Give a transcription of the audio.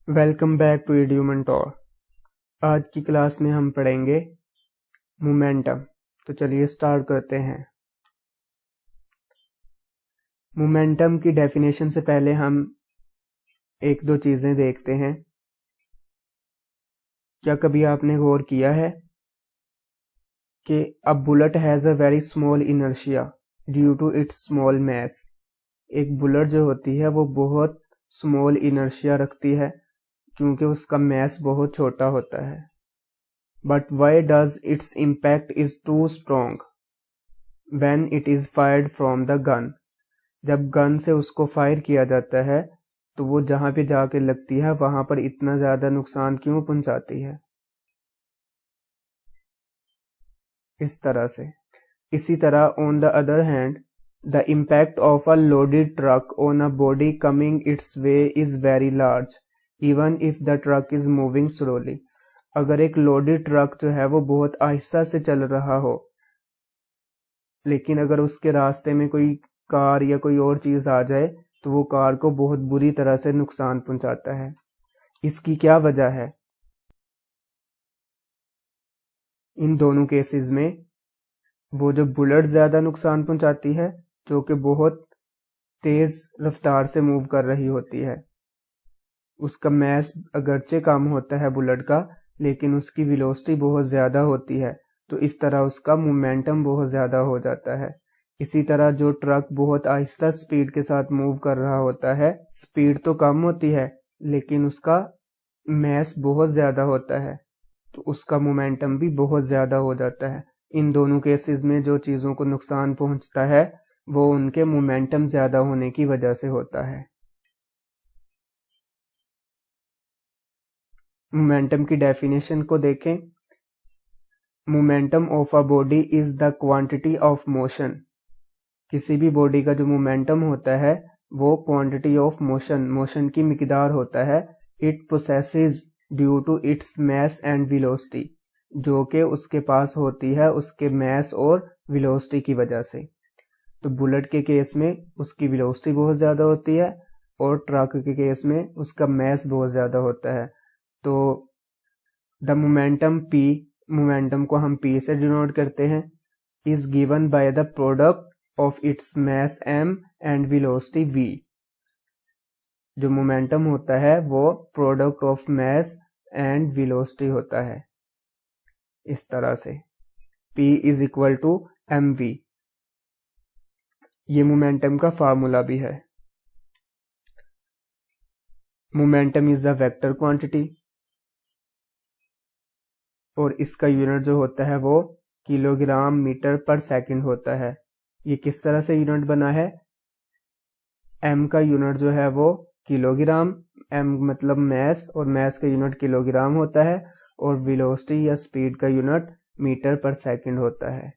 Welcome back to Edu Mentor. आज की class में हम पढ़ेंगे मोमेंटम। तो चलिए स्टार्ट करते हैं। मोमेंटम की डेफिनेशन से पहले हम एक दो चीज़ें देखते हैं। क्या कभी आपने गौर किया है कि a bullet has a very small inertia due to its small mass. एक बुलेट जो होती है वो बहुत स्मॉल इनर्शिया रखती है क्योंकि उसका मास बहुत छोटा होता है। But why does its impact is too strong when it is fired from the gun. जब गन से उसको फायर किया जाता है तो वो जहां पे जाके लगती है वहां पर इतना ज्यादा नुकसान क्यों पहुंचाती है? इस तरह से। इसी तरह on the other hand the impact of a loaded truck on a body coming it's way is very large even if the truck is moving slowly. अगर एक लोडेड ट्रक जो है वो बहुत आहिस्ता से चल रहा हो, लेकिन अगर उसके रास्ते में कोई कार या कोई और चीज आ जाए तो वो कार को बहुत बुरी तरह से नुकसान पहुंचाता है। इसकी क्या वजह है? इन दोनों केसेस में वो जो बुलेट ज्यादा नुकसान पहुंचाती है, जो कि बहुत तेज रफ्तार से मूव कर रही होती है। उसका मास अगरचे कम होता है बुलेट का, लेकिन उसकी वेलोसिटी बहुत ज्यादा होती है, तो इस तरह उसका मोमेंटम बहुत ज्यादा हो जाता है। इसी तरह जो ट्रक बहुत आहिस्ता स्पीड के साथ मूव कर रहा होता है, स्पीड तो कम होती है लेकिन उसका मास बहुत ज्यादा होता है, तो उसका मोमेंटम भी बहुत ज्यादा हो जाता है। इन दोनों केसेस में जो चीजों को नुकसान पहुंचता है वो उनके मोमेंटम ज्यादा होने की वजह से होता है। मोमेंटम की डेफिनेशन को देखें। Momentum of a body is the quantity of motion. किसी भी बॉडी का जो मोमेंटम होता है वो क्वांटिटी ऑफ मोशन की मिकदार होता है। It possesses due to its mass and velocity, जो कि उसके पास होती है उसके मास और वेलोसिटी की वजह से। तो बुलेट के केस में उसकी वेलोसिटी बहुत ज्यादा होती है और ट्रक के केस में उसका मास बहुत ज्यादा होता है। तो द मोमेंटम P, मोमेंटम को हम P से डिनोट करते हैं, is given by the product of its mass m and velocity v। जो मोमेंटम होता है वो product of mass and velocity होता है। इस तरह से P is equal to mv। ये मोमेंटम का फार्मूला भी है। Momentum is a vector quantity और इसका यूनिट जो होता है वो किलोग्राम मीटर पर सेकंड होता है। ये किस तरह से यूनिट बना है? m का यूनिट जो है वो किलोग्राम, m मतलब मास, और मास का यूनिट किलोग्राम होता है, और वेलोसिटी या स्पीड का यूनिट मीटर पर सेकंड होता है।